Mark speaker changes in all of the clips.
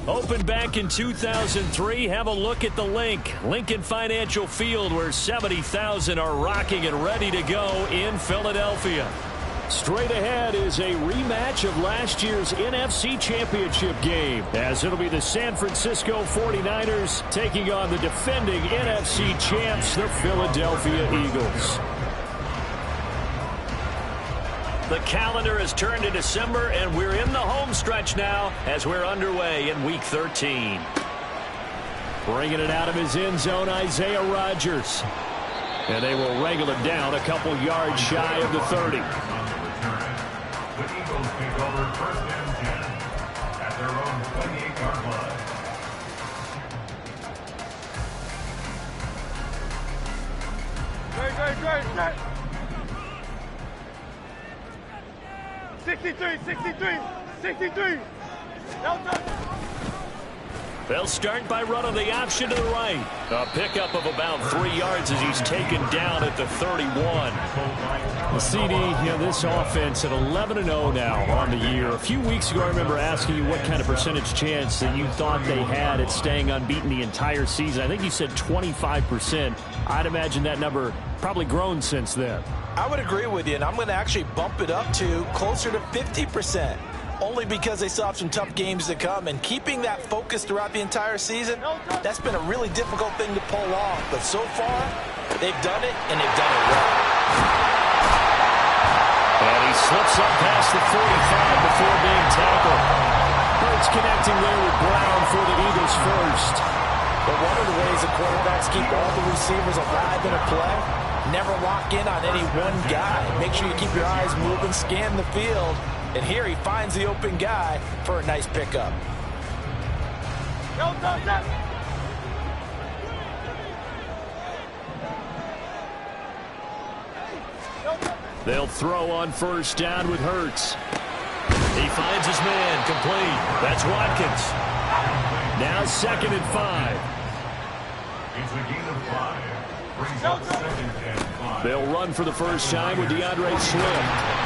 Speaker 1: Opened back in 2003, have a look at the Link. Lincoln Financial Field, where 70,000 are rocking and ready to go in Philadelphia. Straight ahead is a rematch of last year's NFC Championship game, as it'll be the San Francisco 49ers taking on the defending NFC champs, the Philadelphia Eagles. The calendar has turned to December, and we're in the home stretch now as we're underway in Week 13. Bringing it out of his end zone, Isaiah Rodgers. And they will wrangle him down a couple yards shy of the 30.
Speaker 2: The Eagles take over 1st and 10 at their own 28-yard line.
Speaker 3: Great. 63.
Speaker 1: They'll start by running the option to the right. A pickup of about 3 yards as he's taken down at the 31.
Speaker 4: The CD, this offense at 11-0 now on the year. A few weeks ago, I remember asking you what kind of percentage chance that you thought they had at staying unbeaten the entire season. I think you said 25%. I'd imagine that number probably grown since then.
Speaker 5: I would agree with you, and I'm going to actually bump it up to closer to 50%. Only because they still have some tough games to come, and keeping that focus throughout the entire season, that's been a really difficult thing to pull off. But so far, they've done it, and they've done it well.
Speaker 1: And he slips up past the 45 before being tackled.
Speaker 4: Hurts connecting there with Brown for the Eagles first.
Speaker 5: But one of the ways the quarterbacks keep all the receivers alive in a play, never lock in on any one guy. Make sure you keep your eyes moving, scan the field. And here he finds the open guy for a nice pickup.
Speaker 1: They'll throw on first down with Hurts. He finds his man, complete. That's Watkins. Now 2nd and 5.
Speaker 2: It's a gain of 5. Brings up 2nd and 5.
Speaker 1: They'll run for the first time with DeAndre Swift.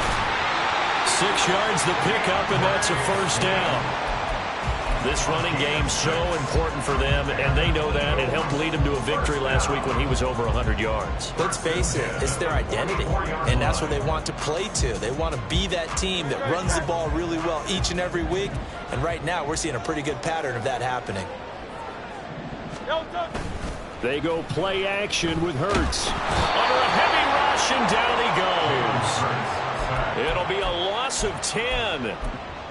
Speaker 1: 6 yards the pickup, and that's a first down. This running game's so important for them, and they know that. It helped lead them to a victory last week when he was over 100 yards.
Speaker 5: Let's face it, it's their identity, and that's what they want to play to. They want to be that team that runs the ball really well each and every week, and right now we're seeing a pretty good pattern of that happening.
Speaker 1: They go play action with Hurts. Under a heavy rush, and down he goes. It'll be a loss of 10,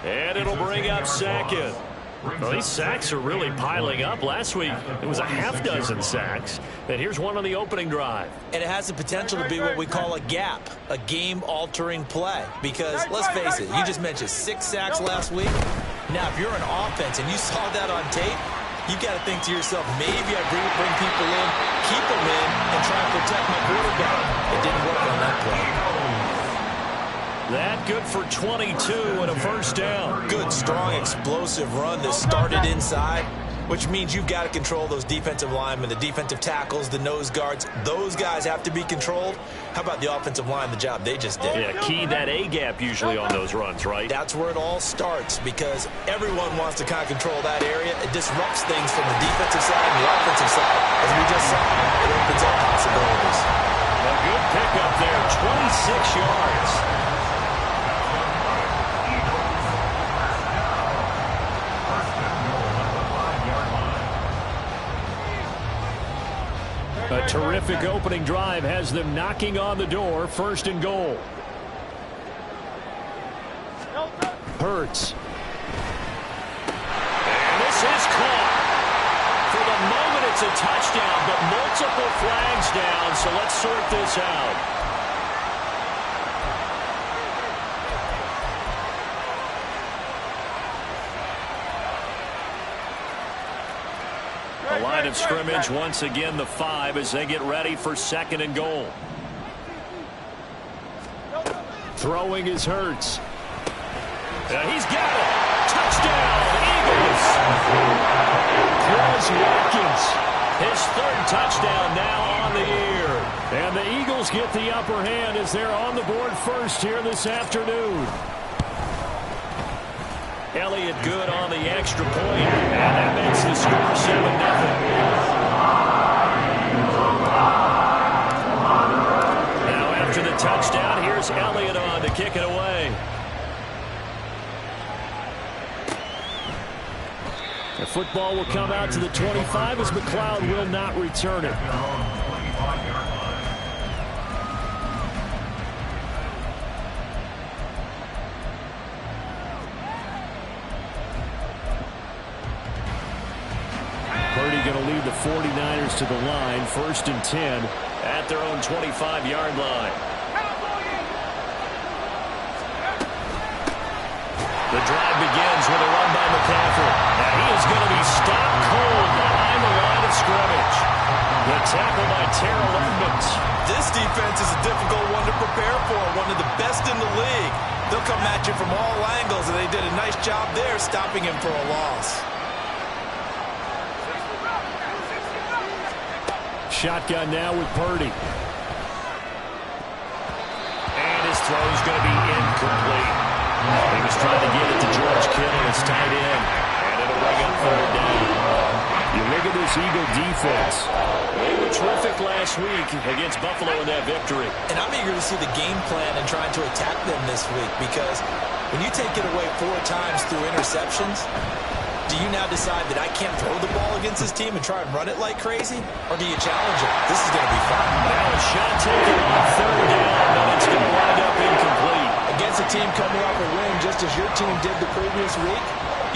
Speaker 1: and it'll bring up 2nd. Well, these sacks are really piling up. Last week, it was a half dozen sacks. And here's one on the opening drive.
Speaker 5: And it has the potential to be what we call a gap, a game-altering play. Because, let's face it, you just mentioned 6 sacks last week. Now, if you're an offense and you saw that on tape, you've got to think to yourself, maybe I bring people in, keep them in, and try and protect my quarterback. It didn't work on that play.
Speaker 1: That good for 22 and a first down.
Speaker 5: Good, strong, explosive run that started inside, which means you've got to control those defensive linemen, the defensive tackles, the nose guards. Those guys have to be controlled. How about the offensive line, the job they just did?
Speaker 1: Yeah, key that A-gap usually on those runs, right?
Speaker 5: That's where it all starts, because everyone wants to kind of control that area. It disrupts things from the defensive side and the offensive side. As we just saw, it opens up possibilities.
Speaker 1: A good pickup there, 26 yards. A terrific opening drive has them knocking on the door. 1st and goal. Hurts. And this is caught. For the moment, it's a touchdown, but multiple flags down, so let's sort this out. The line of scrimmage, once again, the 5 as they get ready for 2nd and goal. Throwing is Hurts. He's got it. Touchdown, Eagles. Here's Watkins. His 3rd touchdown now on the year. And the Eagles get the upper hand as they're on the board first here this afternoon. Elliott good on the extra point, and that makes the score 7-0. Now after the touchdown, here's Elliott on to kick it away. The football will come out to the 25 as McLeod will not return it. Purdy going to lead the 49ers to the line, 1st and 10 at their own 25-yard line. The drive begins with a run by McCaffrey. Now he is going to be stopped cold behind the line of scrimmage. The tackle by Terrell Edmonds.
Speaker 5: This defense is a difficult one to prepare for, one of the best in the league. They'll come at you from all angles, and they did a nice job there stopping him for a loss.
Speaker 4: Shotgun now with Purdy.
Speaker 1: And his throw is going to be incomplete. He was trying to get it to George Kittle, his tight end, and it'll bring up 3rd down.
Speaker 4: You look at this Eagle defense.
Speaker 1: They were terrific last week against Buffalo in that victory.
Speaker 5: And I'm eager to see the game plan and trying to attack them this week, because when you take it away 4 times through interceptions, do you now decide that I can't throw the ball against this team and try and run it like crazy? Or do you challenge it? This is going to be fun.
Speaker 1: Now a shot taken on 3rd down, but it's going to wind up incomplete.
Speaker 5: Against a team coming off a win just as your team did the previous week,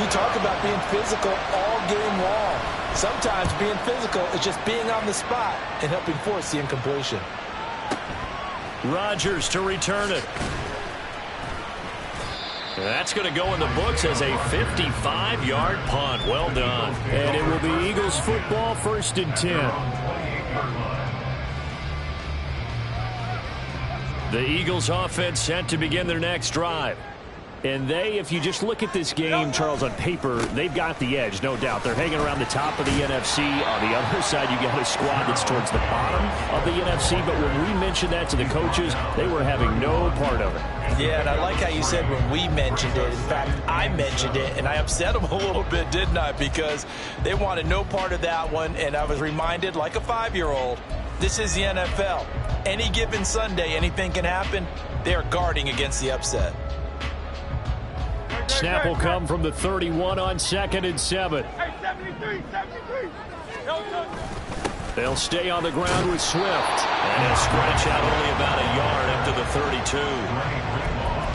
Speaker 5: you talk about being physical all game long. Sometimes being physical is just being on the spot and helping force the incompletion.
Speaker 1: Rodgers to return it. That's going to go in the books as a 55-yard punt. Well done.
Speaker 4: And it will be Eagles football, 1st and 10.
Speaker 1: The Eagles offense set to begin their next drive.
Speaker 4: And they, if you just look at this game, Charles, on paper, they've got the edge, no doubt. They're hanging around the top of the NFC. On the other side, you got a squad that's towards the bottom of the NFC. But when we mentioned that to the coaches, they were having no part of it.
Speaker 5: Yeah, and I like how you said when we mentioned it. In fact, I mentioned it, and I upset them a little bit, didn't I? Because they wanted no part of that one, and I was reminded, like a 5-year-old, this is the NFL. Any given Sunday, anything can happen. They are guarding against the upset.
Speaker 4: Snap will come from the 31 on 2nd and 7.
Speaker 3: Hey, 73.
Speaker 4: They'll stay on the ground with Swift.
Speaker 1: And he'll stretch out only about a yard up to the 32.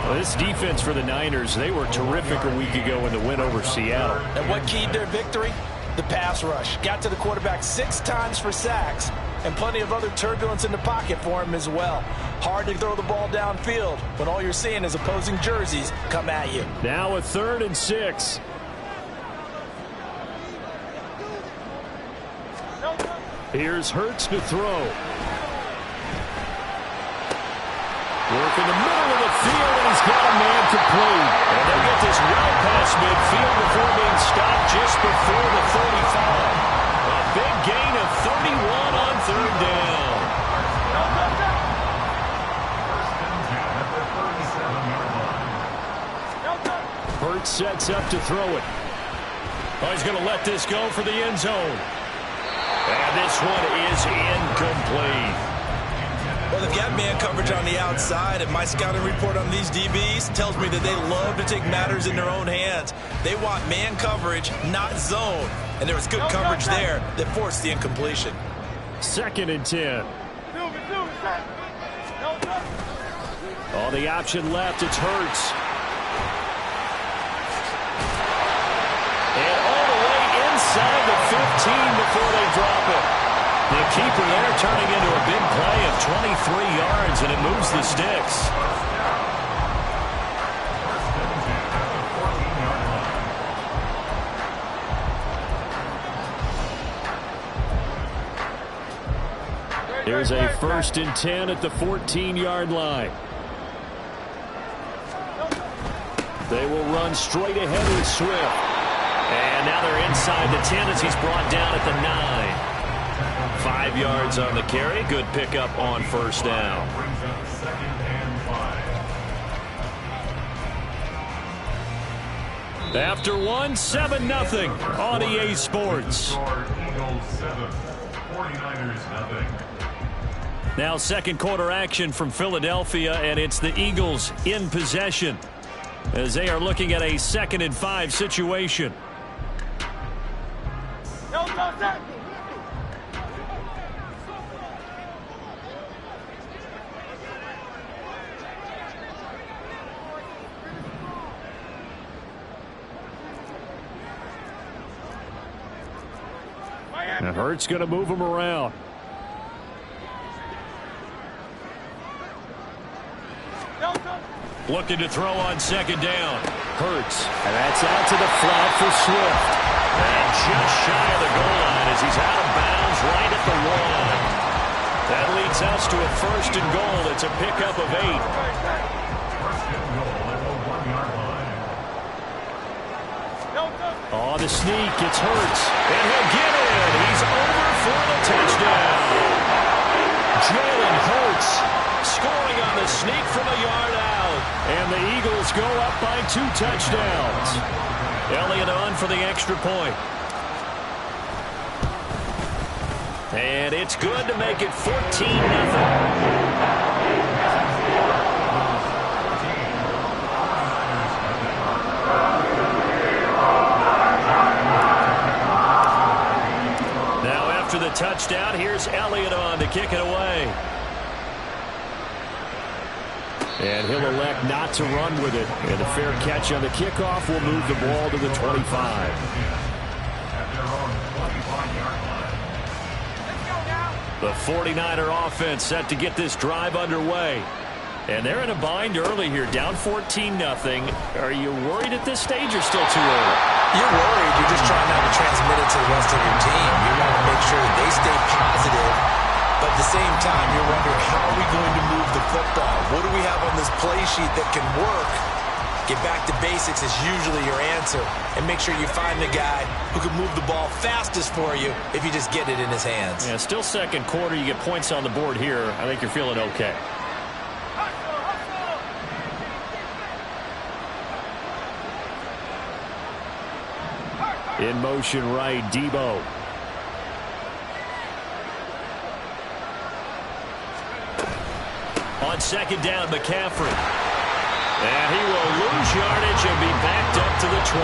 Speaker 4: Well, this defense for the Niners, they were terrific a week ago in the win over Seattle.
Speaker 5: And what keyed their victory? The pass rush. Got to the quarterback 6 times for sacks, and plenty of other turbulence in the pocket for him as well. Hard to throw the ball downfield when all you're seeing is opposing jerseys come at you.
Speaker 4: Now a 3rd and 6. Here's Hurts to throw. Work in the middle of the field, and he's got a man complete.
Speaker 1: And they'll get this well past midfield before being stopped just before the 35. A big gain of 31 on 3rd down.
Speaker 4: Hurts sets up to throw it.
Speaker 1: Oh, he's going to let this go for the end zone. And this one is incomplete.
Speaker 5: Well, they've got man coverage on the outside, and my scouting report on these DBs tells me that they love to take matters in their own hands. They want man coverage, not zone. And there was good coverage there that forced the incompletion.
Speaker 4: 2nd and 10. All the option left, it's Hurts.
Speaker 1: And all the way inside the 15 before they drop it. The keeper there turning into a big play of 23 yards, and it moves the sticks.
Speaker 4: Here's a 1st and 10 at the 14-yard line. They will run straight ahead with Swift.
Speaker 1: And now they're inside the 10 as he's brought down at the 9. 5 yards on the carry. Good pickup on 1st down. After one, 7-0 on EA Sports.
Speaker 2: Eagles 7, 49ers 0.
Speaker 1: Now second quarter action from Philadelphia, and it's the Eagles in possession as they are looking at a 2nd and 5 situation. And Hurts going to move him around. Looking to throw on 2nd down. Hurts.
Speaker 4: And that's out to the flat for Swift.
Speaker 1: And just shy of the goal line as he's out of bounds right at the 1. That leads us to a 1st and goal. It's a pickup of 8.
Speaker 2: 1st and goal at the 1-yard line.
Speaker 1: On the sneak, it's Hurts. And he'll get it. He's over for the touchdown. Jalen Hurts scoring on the sneak from a yard out. And the Eagles go up by 2 touchdowns. Elliott on for the extra point. And it's good to make it 14-0. After the touchdown, here's Elliott on to kick it away.
Speaker 4: And he'll elect not to run with it. And a fair catch on the kickoff will move the ball to the 25.
Speaker 1: The 49er offense set to get this drive underway. And they're in a bind early here, down 14-0. Are you worried at this stage or still too early?
Speaker 5: You're worried. You're just trying not to transmit it to the rest of your team. You want to make sure that they stay positive, but at the same time, you're wondering, how are we going to move the football? What do we have on this play sheet that can work? Get back to basics is usually your answer, and make sure you find the guy who can move the ball fastest for you if you just get it in his hands.
Speaker 1: Yeah, still second quarter. You get points on the board here. I think you're feeling okay.
Speaker 4: In motion right, Debo.
Speaker 1: On 2nd down, McCaffrey. And he will lose yardage and be backed up to the 24.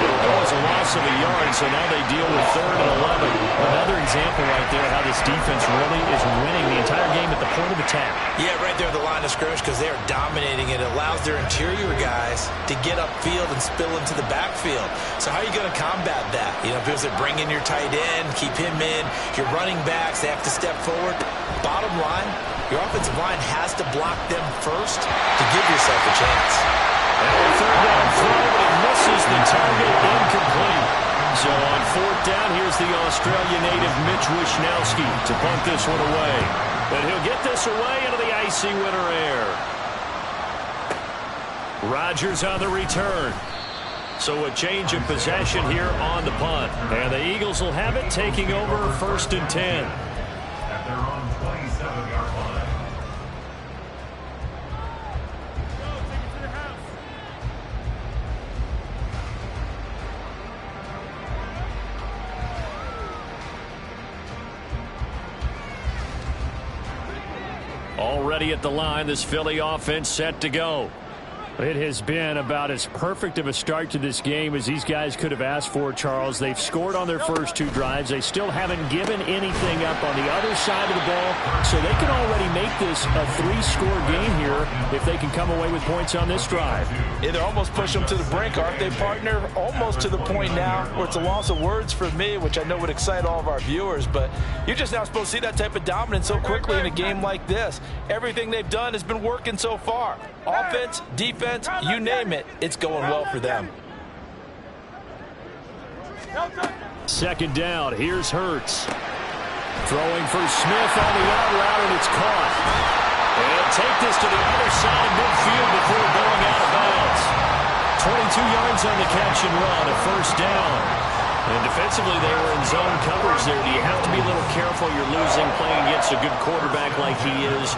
Speaker 1: It'll go as a loss of a yard, so now they deal with 3rd and 11. Another example right there how this defense really is winning the entire game at the point of attack. Yeah, right there at the line of scrimmage, because they're dominating it. It allows their interior guys to get upfield and spill into the backfield. So how are you going to combat that? You know, because they bring in your tight end, keep him in. Your running backs, they have to step forward. Bottom line, your offensive line has to block them first to give yourself a chance. And on 3rd down throw, but he misses the target, incomplete. So on 4th down, here's the Australian native Mitch Wishnowsky to punt this one away. But he'll get this away into the icy winter air. Rodgers on the return. So a change of possession here on the punt. And the Eagles will have it, taking over 1st and 10.
Speaker 2: At their own 27-yard line.
Speaker 1: Already at the line, this Philly offense set to go.
Speaker 4: It has been about as perfect of a start to this game as these guys could have asked for, Charles. They've scored on their first 2 drives. They still haven't given anything up on the other side of the ball, so they can already make this a 3-score game here if they can come away with points on this drive.
Speaker 6: Yeah, they're almost push them to the brink, aren't they, partner? Almost to the point now where it's a loss of words for me, which I know would excite all of our viewers, but you're just not supposed to see that type of dominance so quickly in a game like this. Everything they've done has been working so far. Offense, defense, you name it, it's going well for them.
Speaker 1: 2nd down, here's Hurts. Throwing for Smith on the out route, and it's caught. And take this to the other side of midfield before going out of bounds. 22 yards on the catch and run, a 1st down. And defensively, they were in zone coverage there. Do you have to be a little careful? You're losing playing against a good quarterback like he is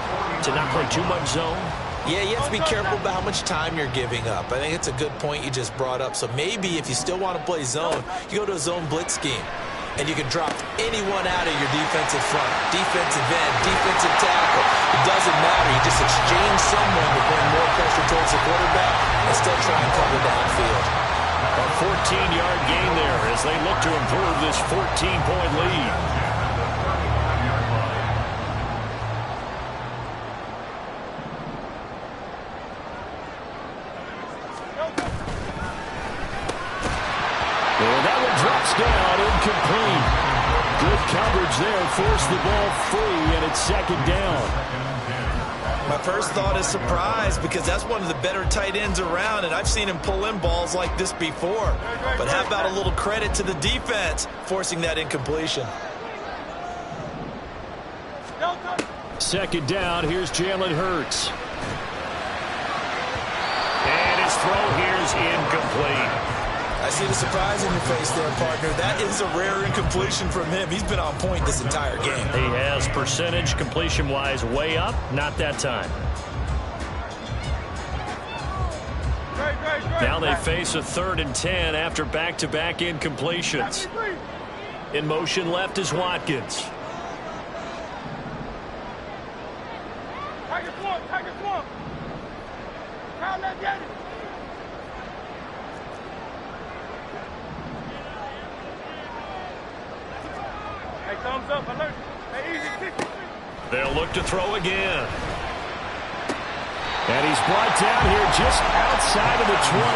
Speaker 1: to not play too much zone?
Speaker 5: Yeah, you have to be careful about how much time you're giving up. I think it's a good point you just brought up. So maybe if you still want to play zone, you go to a zone blitz scheme. And you can drop anyone out of your defensive front. Defensive end, defensive tackle. It doesn't matter. You just exchange someone to bring more pressure towards the quarterback and still try and cover downfield.
Speaker 1: A 14-yard gain there as they look to improve this 14-point lead. That one drops down, incomplete. Good coverage there, forced the ball free, and it's second down.
Speaker 5: My first thought is surprise because that's one of the better tight ends around, and I've seen him pull in balls like this before. But how about a little credit to the defense forcing that incompletion?
Speaker 1: Second down, here's Jalen Hurts. And his throw here's incomplete.
Speaker 5: I see the surprise in your face there, partner. That is a rare incompletion from him. He's been on point this entire game.
Speaker 1: He has percentage completion-wise way up. Not that time. Now they face a 3rd and 10 after back-to-back incompletions. In motion left is Watkins.
Speaker 3: Thumbs up, alert. Hey, easy,
Speaker 1: They'll look to throw again. And he's brought down here just outside of the 20.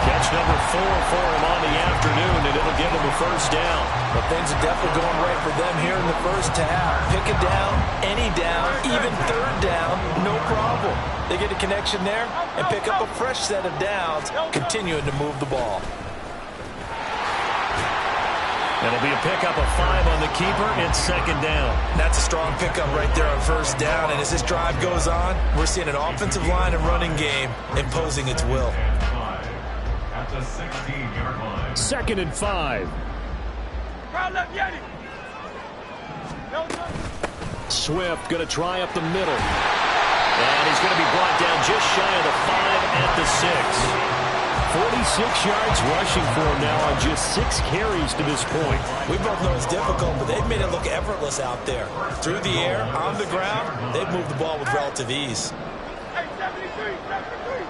Speaker 1: Catch number 4 for him on the afternoon, and it'll give him a first down.
Speaker 5: But things are definitely going right for them here in the first half. Pick a down, any down, even 3rd down, no problem. They get a connection there and pick up a fresh set of downs, continuing to move the ball.
Speaker 1: It'll be a pickup of 5 on the keeper. It's second down.
Speaker 5: That's a strong pickup right there on first down. And as this drive goes on, we're seeing an offensive line and running game imposing its will.
Speaker 2: At the 16-yard line.
Speaker 1: 2nd and 5. Swift going to try up the middle. And he's going to be brought down just shy of the 5 at the 6. 46 yards rushing for him now on just 6 carries to this point.
Speaker 5: We both know it's difficult, but they've made it look effortless out there. Through the air, on the ground, they've moved the ball with relative ease.
Speaker 3: Hey, 73, 73.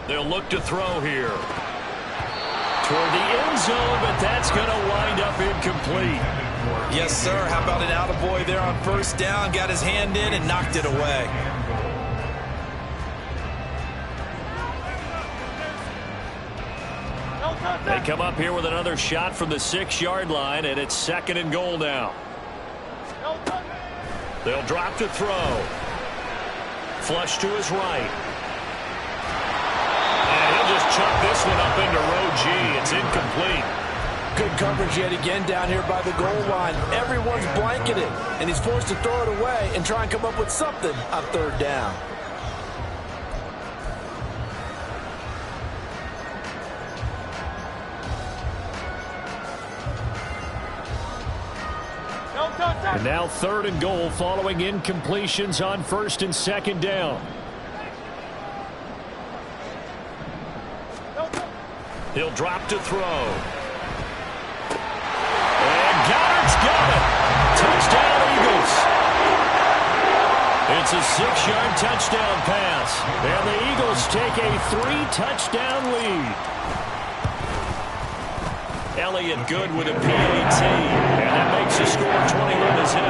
Speaker 1: They'll look to throw here. Toward the end zone, but that's going to wind up incomplete.
Speaker 5: Yes, sir. How about an attaboy there on first down? Got his hand in and knocked it away.
Speaker 1: They come up here with another shot from the 6-yard line, and it's 2nd and goal now. They'll drop to throw. Flush to his right. And he'll just chuck this one up into row G. It's incomplete.
Speaker 6: Good coverage yet again down here by the goal line. Everyone's blanketed, and he's forced to throw it away and try and come up with something on 3rd down.
Speaker 1: And now 3rd and goal following incompletions on 1st and 2nd down. He'll drop to throw. And Goddard's got it. Touchdown, Eagles. It's a 6-yard touchdown pass. And the Eagles take a 3-touchdown lead. Elliott good with a PAT, and that makes the score 21-0.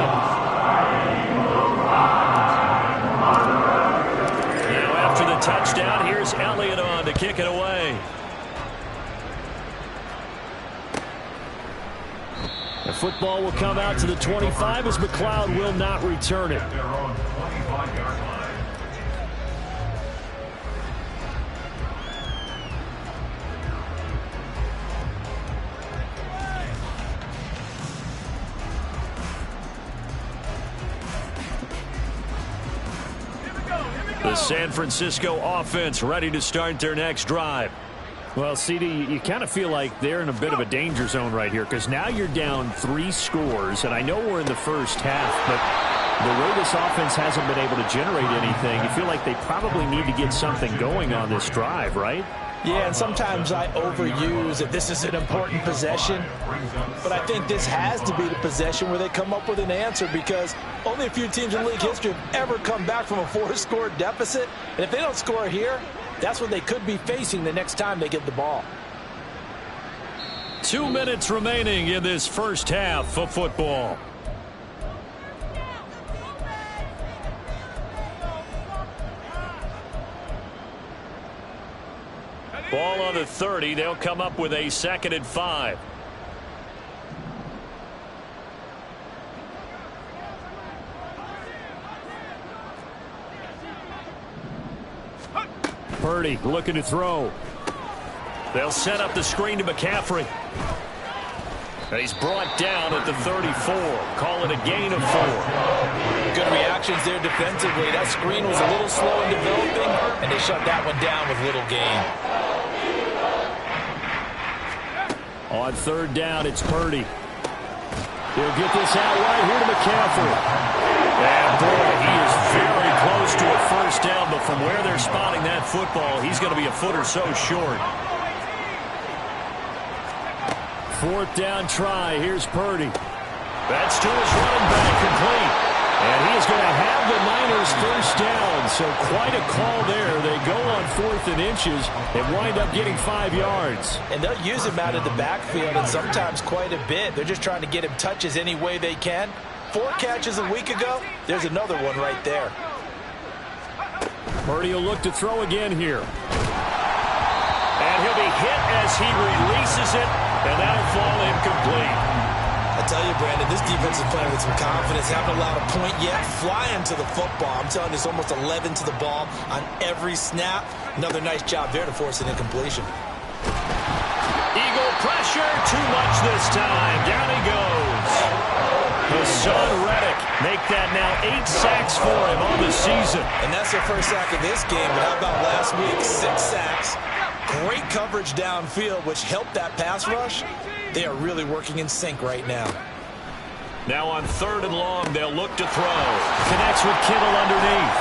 Speaker 1: Now after the touchdown, here's Elliott on to kick it away. The football will come out to the 25 as McLeod will not return it.
Speaker 2: Their own 25-yard line.
Speaker 1: The San Francisco offense ready to start their next drive.
Speaker 4: Well, CD, you kind of feel like they're in a bit of a danger zone right here because now you're down 3 scores, and I know we're in the first half, but the way this offense hasn't been able to generate anything, you feel like they probably need to get something going on this drive, right?
Speaker 6: Yeah, and sometimes I overuse that this is an important possession, but I think this has to be the possession where they come up with an answer because only a few teams in league history have ever come back from a 4-score deficit, and if they don't score here, that's what they could be facing the next time they get the ball.
Speaker 1: 2 minutes remaining in this first half of football. Ball on the 30. They'll come up with a 2nd and 5.
Speaker 4: Purdy looking to throw.
Speaker 1: They'll set up the screen to McCaffrey. And he's brought down at the 34. Call it a gain of 4.
Speaker 6: Good reactions there defensively. That screen was a little slow in developing, and they shut that one down with little gain.
Speaker 4: On 3rd down, it's Purdy. He'll get this out right here to McCaffrey.
Speaker 1: And boy, he is very close to a first down, but from where they're spotting that football, he's going to be a foot or so short.
Speaker 4: 4th down try. Here's Purdy.
Speaker 1: That's to his running back, complete.
Speaker 4: And he is going to have the Niners first down. So quite a call there. They go on 4th and inches and wind up getting 5 yards.
Speaker 6: And they'll use him out of the backfield and sometimes quite a bit. They're just trying to get him touches any way they can. 4 catches a week ago. There's another one right there.
Speaker 4: Purdy will look to throw again here.
Speaker 1: And he'll be hit as he releases it, and that'll fall incomplete.
Speaker 5: I tell you, Brandon, this defense is playing with some confidence. Haven't allowed a point yet. Flying to the football. I'm telling you, it's almost 11 to the ball on every snap. Another nice job there to force an incompletion.
Speaker 1: Eagle pressure, too much this time. Down he goes. Hassan Reddick make that now 8 sacks for him on the season.
Speaker 5: And that's their first sack of this game. But how about last week? 6 sacks. Great coverage downfield, which helped that pass rush. They are really working in sync right now.
Speaker 1: Now on 3rd and long, they'll look to throw. Connects with Kittle underneath.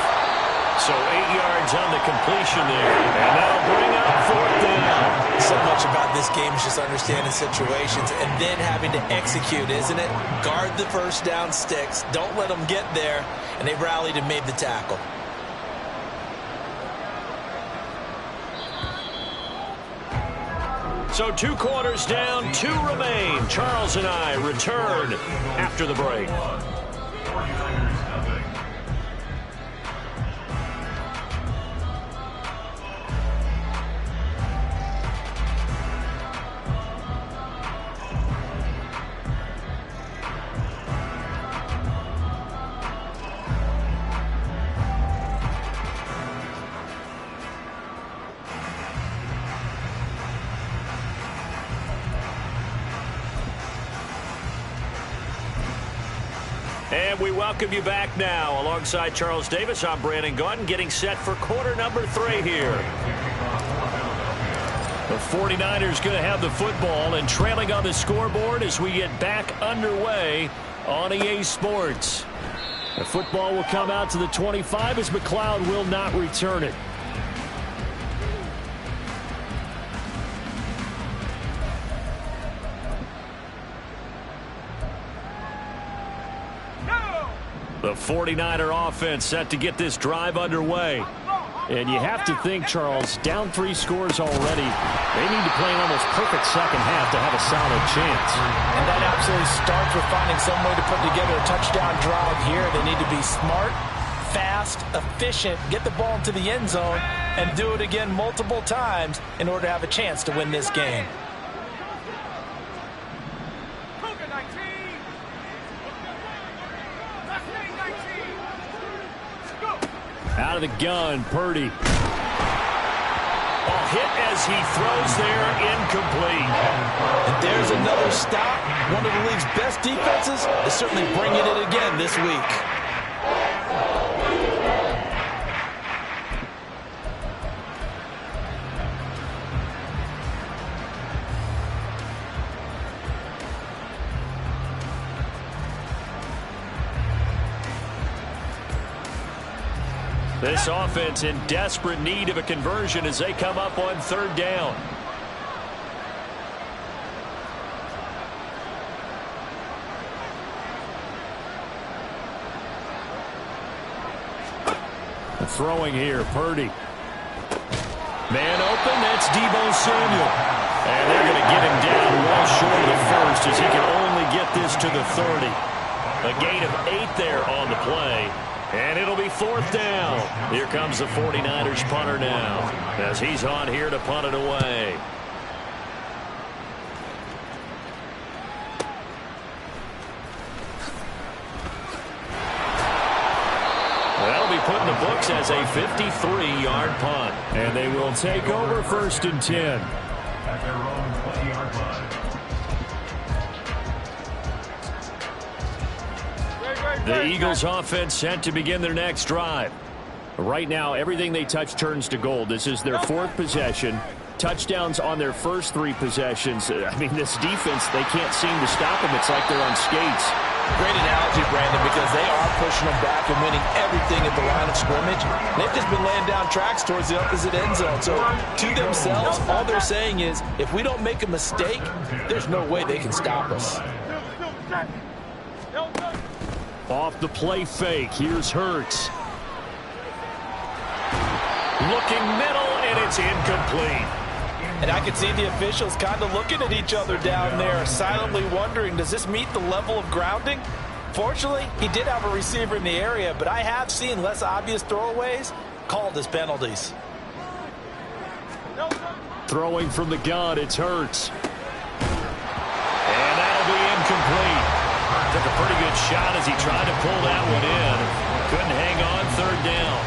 Speaker 1: So 8 yards on the completion there. And that'll bring up 4th down.
Speaker 5: So much about this game is just understanding situations and then having to execute, isn't it? Guard the first down sticks. Don't let them get there. And they rallied and made the tackle.
Speaker 1: So 2 quarters down, 2 remain. Charles and I return after the break.
Speaker 2: 49ers nothing.
Speaker 1: And we welcome you back now. Alongside Charles Davis, I'm Brandon Gaudin, getting set for quarter number 3 here. The 49ers going to have the football and trailing on the scoreboard as we get back underway on EA Sports. The football will come out to the 25 as McLeod will not return it. The 49er offense set to get this drive underway.
Speaker 4: And you have to think, Charles, down 3 scores already. They need to play an almost perfect second half to have a solid chance.
Speaker 6: And that absolutely starts with finding some way to put together a touchdown drive here. They need to be smart, fast, efficient, get the ball into the end zone, and do it again multiple times in order to have a chance to win this game.
Speaker 4: Out of the gun, Purdy.
Speaker 1: A hit as he throws there, incomplete.
Speaker 6: And there's another stop. One of the league's best defenses is certainly bringing it again this week.
Speaker 1: This offense in desperate need of a conversion as they come up on 3rd down.
Speaker 4: Throwing here, Purdy.
Speaker 1: Man open, that's Deebo Samuel. And they're going to get him down well short of the first as he can only get this to the 30. A gain of 8 there on the play. And it'll be 4th down. Here comes the 49ers punter now as he's on here to punt it away. That'll be put in the books as a 53-yard punt.
Speaker 4: And they will take over 1st and 10.
Speaker 2: At their own 20-yard line.
Speaker 1: The Eagles offense set to begin their next drive.
Speaker 4: Right now, everything they touch turns to gold. This is their 4th possession. Touchdowns on their first 3 possessions. I mean, this defense, they can't seem to stop them. It's like they're on skates.
Speaker 6: Great analogy, Brandon, because they are pushing them back and winning everything at the line of scrimmage. They've just been laying down tracks towards the opposite end zone. So to themselves, all they're saying is, if we don't make a mistake, there's no way they can stop us.
Speaker 4: Off the play fake, here's Hurts.
Speaker 1: Looking middle, and it's incomplete.
Speaker 6: And I could see the officials kind of looking at each other down there, silently wondering, does this meet the level of grounding? Fortunately, he did have a receiver in the area, but I have seen less obvious throwaways called as penalties.
Speaker 4: Throwing from the gun, it's Hurts.
Speaker 1: And that'll be incomplete. Took a pretty good shot as he tried to pull that one in. Couldn't hang on 3rd down.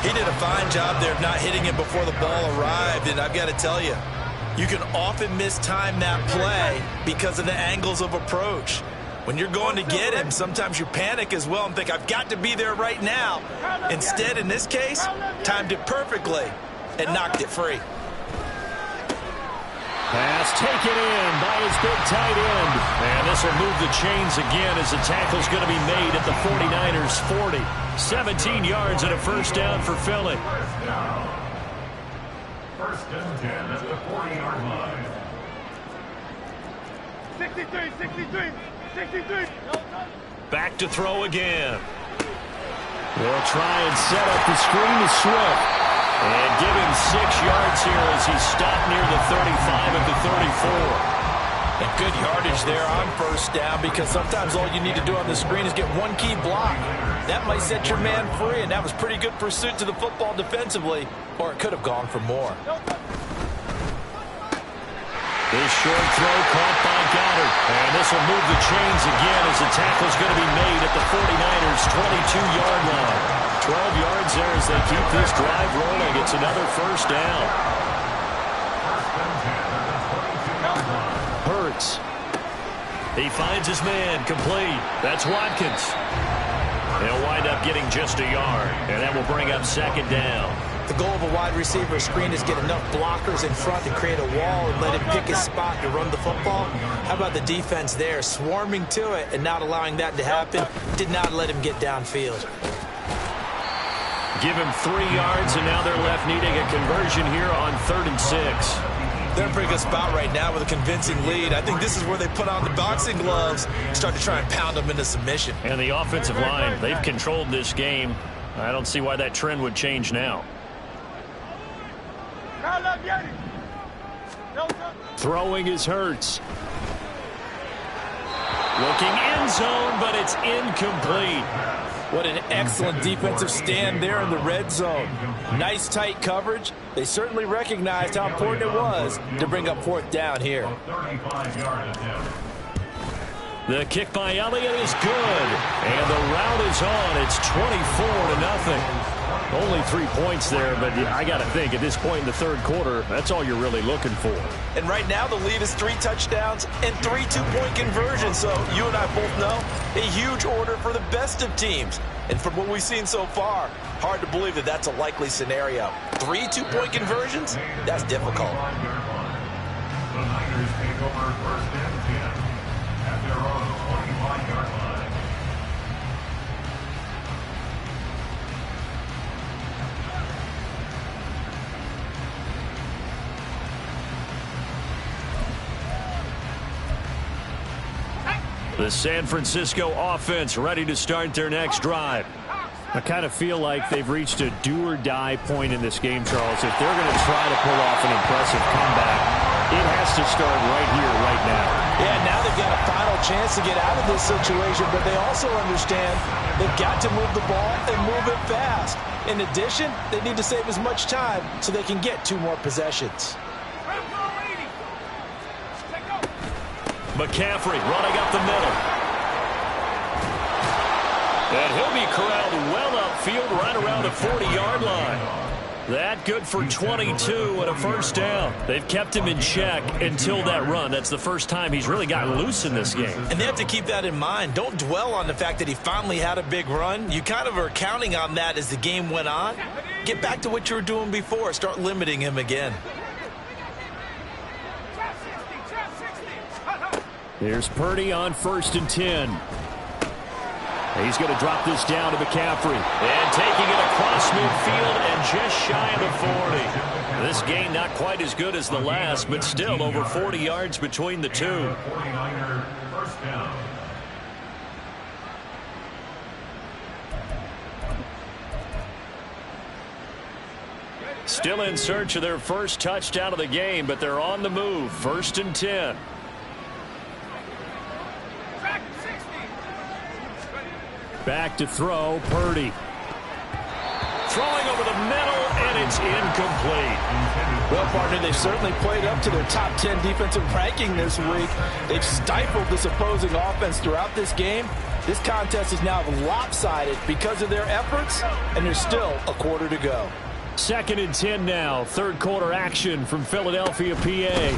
Speaker 5: He did a fine job there of not hitting it before the ball arrived, and I've got to tell you, you can often mistime that play because of the angles of approach. When you're going to get him, sometimes you panic as well and think, I've got to be there right now. Instead, in this case, timed it perfectly and knocked it free.
Speaker 4: Pass taken in by his big tight end.
Speaker 1: And this will move the chains again as the tackle's going to be made at the 49ers 40. 17 yards and a 1st down for Philly.
Speaker 2: 1st and 10 at the 40-yard line.
Speaker 3: 63.
Speaker 1: Back to throw again.
Speaker 4: They'll try and set up the screen to Swift.
Speaker 1: And give him 6 yards here as he's stopped near the 35 at the 34.
Speaker 6: And good yardage there on 1st down, because sometimes all you need to do on the screen is get one key block. That might set your man free, and that was pretty good pursuit to the football defensively, or it could have gone for more.
Speaker 1: This short throw caught by Goddard. And this will move the chains again as the tackle's going to be made at the 49ers' 22-yard line. 12 yards there as they keep this drive rolling. It's another 1st down.
Speaker 4: Hurts.
Speaker 1: He finds his man, complete. That's Watkins. He'll wind up getting just a yard, and that will bring up 2nd down.
Speaker 6: The goal of a wide receiver screen is get enough blockers in front to create a wall and let him pick his spot to run the football. How about the defense there, swarming to it and not allowing that to happen? Did not let him get downfield.
Speaker 1: Give him 3 yards, and now they're left needing a conversion here on 3rd and 6.
Speaker 5: They're in a pretty good spot right now with a convincing lead. I think this is where they put on the boxing gloves and start to try and pound them into submission.
Speaker 1: And the offensive line, they've controlled this game. I don't see why that trend would change now.
Speaker 4: Throwing is Hurts.
Speaker 1: Looking end zone, but it's incomplete.
Speaker 6: What an excellent defensive stand there in the red zone. Nice tight coverage. They certainly recognized how important it was to bring up 4th down here.
Speaker 2: 35-yard attempt.
Speaker 1: The kick by Elliott is good. And the route is on. It's 24-0.
Speaker 4: Only 3 points there, but I got to think at this point in the 3rd quarter, that's all you're really looking for.
Speaker 6: And right now the lead is 3 touchdowns and 3 2-point conversions. So you and I both know a huge order for the best of teams. And from what we've seen so far, hard to believe that that's a likely scenario. 3 2-point conversions? That's difficult.
Speaker 2: The Niners take over 1st and 10 at their own 25-yard line.
Speaker 1: The San Francisco offense ready to start their next drive.
Speaker 4: I kind of feel like they've reached a do-or-die point in this game, Charles. If they're going to try to pull off an impressive comeback, it has to start right here, right now.
Speaker 6: Yeah, now they've got a final chance to get out of this situation, but they also understand they've got to move the ball and move it fast. In addition, they need to save as much time so they can get 2 more possessions.
Speaker 1: McCaffrey running up the middle. And he'll be corralled well upfield right around the 40-yard line. That good for 22 and a first down. They've kept him in check until that run. That's the first time he's really gotten loose in this game.
Speaker 5: And they have to keep that in mind. Don't dwell on the fact that he finally had a big run. You kind of are counting on that as the game went on. Get back to what you were doing before. Start limiting him again.
Speaker 4: Here's Purdy on 1st and 10. He's going to drop this down to McCaffrey.
Speaker 1: And taking it across midfield and just shy of the 40. This game not quite as good as the last, but still over 40 yards between the two.
Speaker 2: 49er first down.
Speaker 1: Still in search of their first touchdown of the game, but they're on the move. 1st and 10.
Speaker 4: Back to throw, Purdy.
Speaker 1: Throwing over the middle, and it's incomplete.
Speaker 6: Well, partner, they've certainly played up to their top 10 defensive ranking this week. They've stifled this opposing offense throughout this game. This contest is now lopsided because of their efforts, and there's still a quarter to go.
Speaker 4: 2nd and 10 now. 3rd quarter action from Philadelphia, PA.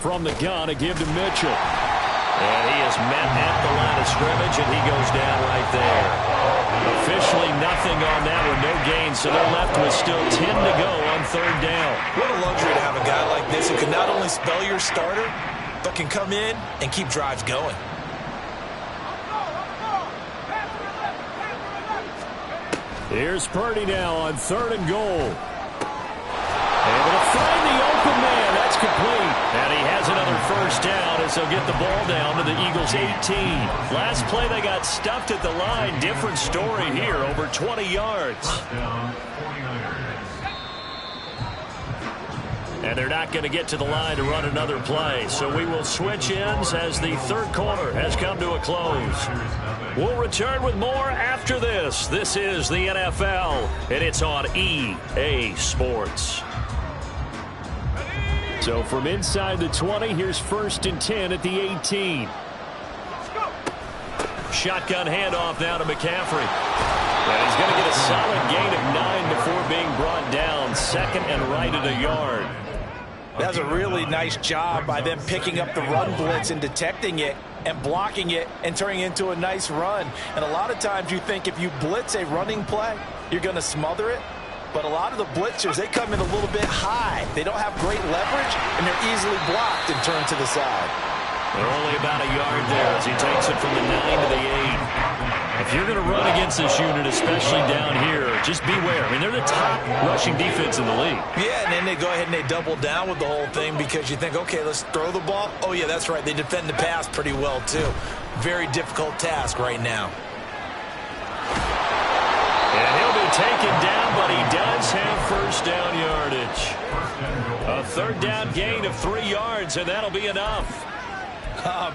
Speaker 4: From the gun, a give to Mitchell.
Speaker 1: And he is met at the line of scrimmage, and he goes down right there. Officially nothing on that one, no gain, so they're left with still 10 to go on 3rd down.
Speaker 5: What a luxury to have a guy like this who can not only spell your starter, but can come in and keep drives going.
Speaker 4: Here's Purdy now on 3rd and goal. Able to find the open man. That's complete.
Speaker 1: And he has another first down as they'll get the ball down to the Eagles' 18. Last play they got stuffed at the line. Different story here, over 20 yards.
Speaker 2: First down, 49ers.
Speaker 1: And they're not going to get to the line to run another play. So we will switch ends as the 3rd quarter has come to a close. We'll return with more after this. This is the NFL, and it's on EA Sports.
Speaker 4: So from inside the 20, here's 1st and 10 at the 18.
Speaker 1: Shotgun handoff now to McCaffrey. And he's going to get a solid gain of 9 before being brought down. 2nd and right at a yard.
Speaker 6: That was a really nice job by them picking up the run blitz and detecting it and blocking it and turning it into a nice run. And a lot of times you think if you blitz a running play, you're going to smother it. But a lot of the blitzers, they come in a little bit high. They don't have great leverage, and they're easily blocked and turned to the side.
Speaker 1: They're only about a yard there as he takes it from the 9 to the 8. If you're going to run against this unit, especially down here, just beware. I mean, they're the top rushing defense in the league.
Speaker 5: Yeah, and then they go ahead and they double down with the whole thing because you think, okay, let's throw the ball. Oh, yeah, that's right. They defend the pass pretty well, too. Very difficult task right now.
Speaker 1: And he'll be taken down, but he does have first down yardage. A 3rd down gain of 3 yards, and that'll be enough.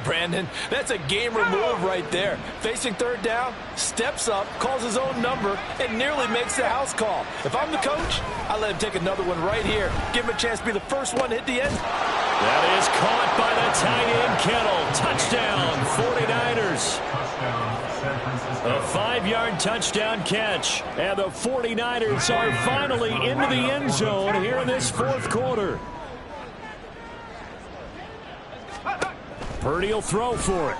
Speaker 6: Brandon, that's a gamer move right there. Facing 3rd down, steps up, calls his own number, and nearly makes the house call. If I'm the coach, I let him take another one right here. Give him a chance to be the first one to hit the end.
Speaker 1: That is caught by the tight end, Kittle. Touchdown, 49ers. A 5-yard touchdown catch. And the 49ers are finally into the end zone here in this 4th quarter. Purdy will throw for it.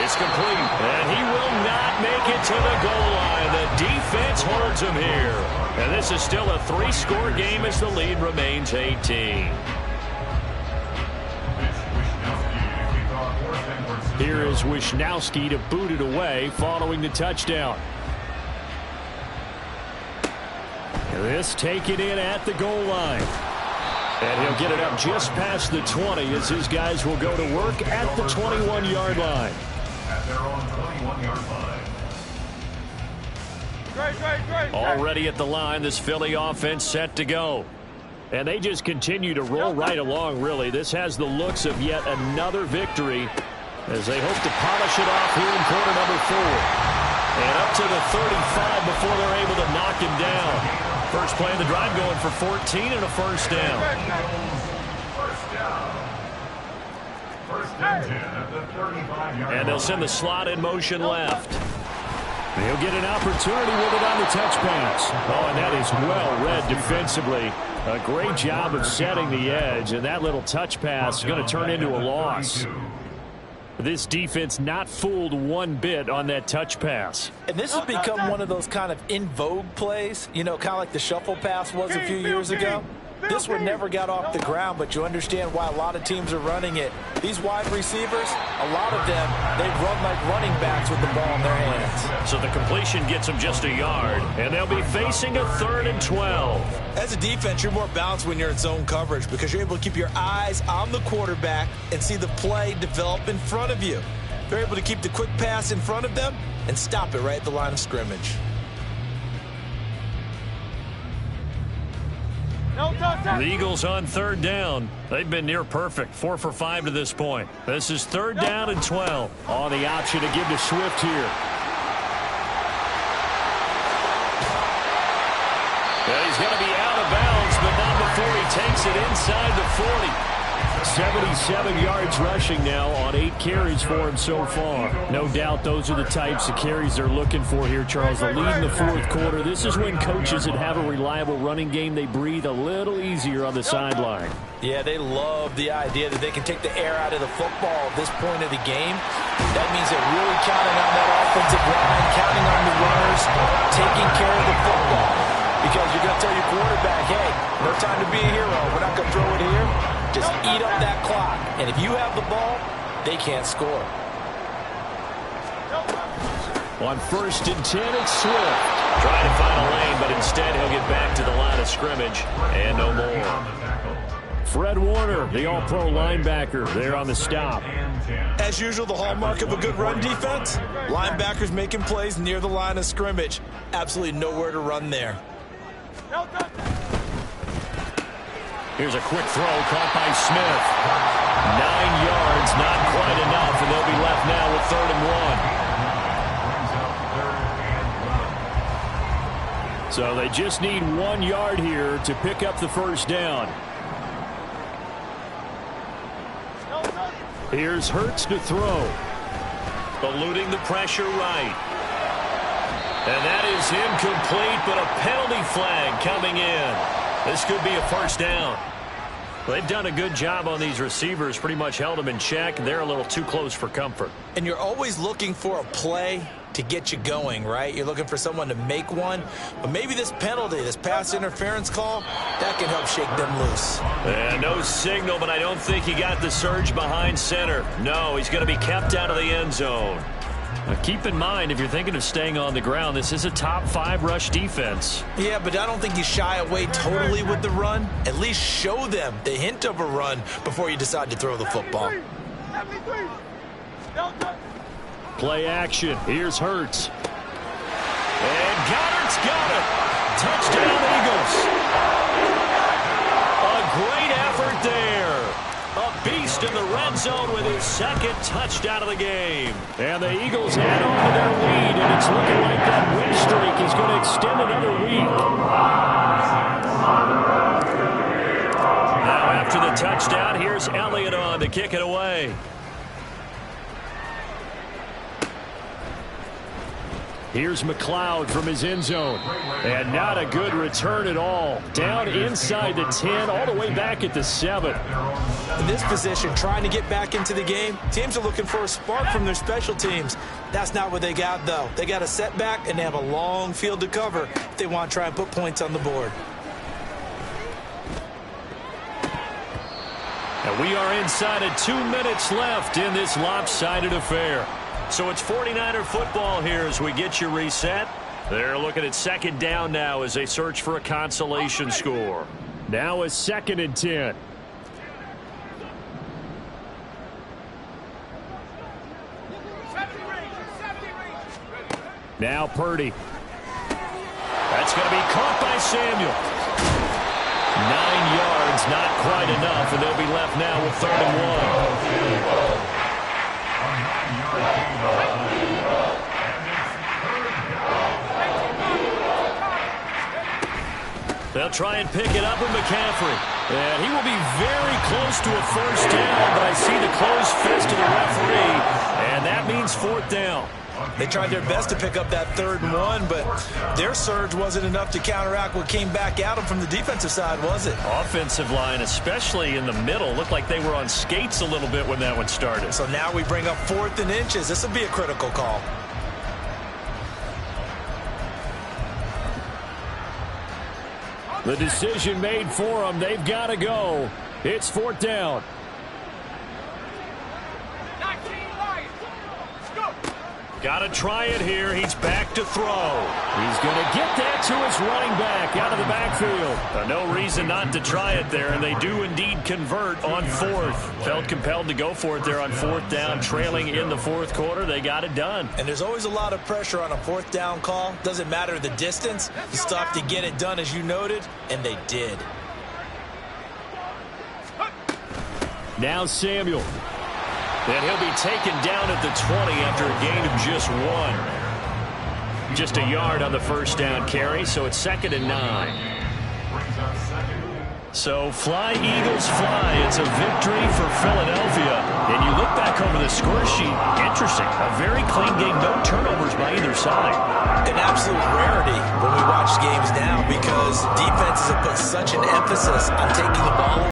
Speaker 1: It's complete. And he will not make it to the goal line. The defense holds him here. And this is still a 3-score game as the lead remains 18.
Speaker 4: Here is Wishnowski to boot it away following the touchdown. And this taken in at the goal line. And he'll get it up just past the 20 as his guys will go to work at the 21-yard line.
Speaker 2: At their own 21-yard line.
Speaker 1: Already at the line, this Philly offense set to go.
Speaker 4: And they just continue to roll right along, really. This has the looks of yet another victory as they hope to polish it off here in quarter number 4.
Speaker 1: And up to the 35 before they're able to knock him down. First play of the drive going for 14 and a first down.
Speaker 2: First and 10 at the 35-yard line.
Speaker 1: And they'll send the slot in motion left.
Speaker 4: He'll get an opportunity with it on the touch pass. Oh, and that is well read defensively. A great job of setting the edge, and that little touch pass is going to turn into a loss. This defense not fooled one bit on that touch pass.
Speaker 6: And this has become one of those kind of in vogue plays, you know, kind of like the shuffle pass was a few years ago. This one never got off the ground, but you understand why a lot of teams are running it. These wide receivers, a lot of them, they run like running backs with the ball in their hands.
Speaker 1: So the completion gets them just a yard, and they'll be facing a 3rd and 12.
Speaker 5: As a defense, you're more balanced when you're in zone coverage because you're able to keep your eyes on the quarterback and see the play develop in front of you. They're able to keep the quick pass in front of them and stop it right at the line of scrimmage.
Speaker 1: The Eagles on 3rd down. They've been near perfect, 4 for 5 to this point. This is 3rd down and 12.
Speaker 4: On the option to give to Swift here.
Speaker 1: Yeah, he's going to be out of bounds, but not before he takes it inside the 40.
Speaker 4: 77 yards rushing now on 8 carries for him so far. No doubt those are the types of carries they're looking for here, Charles. The lead in the 4th quarter. This is when coaches that have a reliable running game, they breathe a little easier on the sideline.
Speaker 6: Yeah, they love the idea that they can take the air out of the football at this point of the game. That means they're really counting on that offensive line, counting on the runners, taking care of the football. Because you're going to tell your quarterback, hey, no time to be a hero. We're not going to throw it here. Just eat up that clock. And if you have the ball, they can't score.
Speaker 4: On 1st and 10, it's Swift.
Speaker 1: Trying to find a lane, but instead he'll get back to the line of scrimmage and no more.
Speaker 4: Fred Warner, the all-pro linebacker, there on the stop.
Speaker 5: As usual, the hallmark of a good run defense, linebackers making plays near the line of scrimmage. Absolutely nowhere to run there.
Speaker 1: Here's a quick throw caught by Smith. 9 yards, not quite enough, and they'll be left now with 3rd and 1.
Speaker 4: So they just need 1 yard here to pick up the first down. Here's Hurts to throw.
Speaker 1: Eluding the pressure right. And that is incomplete, but a penalty flag coming in. This could be a first down. They've done a good job on these receivers, pretty much held them in check. They're a little too close for comfort.
Speaker 5: And you're always looking for a play to get you going, right? You're looking for someone to make one. But maybe this penalty, this pass interference call, that can help shake them loose.
Speaker 1: And no signal, but I don't think he got the surge behind center. No, he's going to be kept out of the end zone. Now keep in mind, if you're thinking of staying on the ground, this is a top 5 rush defense.
Speaker 5: Yeah, but I don't think you shy away totally with the run. At least show them the hint of a run before you decide to throw the football.
Speaker 4: Play action. Here's Hurts.
Speaker 1: And Goddard's got it. Touchdown, Eagles. A great effort there. A beast in the red zone with his 2nd touchdown of the game.
Speaker 4: And the Eagles add on to their lead, and it's looking like that win streak is going to extend another week.
Speaker 1: Now after the touchdown, here's Elliott on to kick it away.
Speaker 4: Here's McLeod from his end zone. And not a good return at all. Down inside the 10, all the way back at the 7.
Speaker 5: In this position, trying to get back into the game, teams are looking for a spark from their special teams. That's not what they got, though. They got a setback, and they have a long field to cover if they want to try and put points on the board.
Speaker 1: And we are inside of 2 minutes left in this lopsided affair. So it's 49er football here as we get you reset. They're looking at 2nd down now as they search for a consolation score.
Speaker 4: Now a 2nd and 10. Now Purdy. That's going to be caught by Samuel. 9 yards, not quite enough, and they'll be left now with 3rd and 1. They'll try and pick it up with McCaffrey. And he will be very close to a 1st down, but I see the closed fist of the referee, and that means 4th down.
Speaker 5: They tried their best to pick up that 3rd and 1, but their surge wasn't enough to counteract what came back at them from the defensive side, was it?
Speaker 1: Offensive line, especially in the middle, looked like they were on skates a little bit when that one started.
Speaker 5: So now we bring up 4th and inches. This will be a critical call.
Speaker 4: The decision made for them. They've got to go. It's 4th down.
Speaker 1: Got to try it here. He's back to throw.
Speaker 4: He's going to get that to his running back out of the backfield.
Speaker 1: No reason not to try it there, and they do indeed convert on 4th. Felt compelled to go for it there on 4th down, trailing in the 4th quarter. They got it done.
Speaker 5: And there's always a lot of pressure on a 4th down call. Doesn't matter the distance. You stop to get it done, as you noted, and they did.
Speaker 4: Now Samuel.
Speaker 1: And he'll be taken down at the 20 after a gain of just 1. Just a yard on the 1st down carry, so it's 2nd and 9. So fly, Eagles, fly. It's a victory for Philadelphia. And you look back over the score sheet, interesting. A very clean game, no turnovers by either side.
Speaker 5: An absolute rarity when we watch games now because defenses have put such an emphasis on taking the ball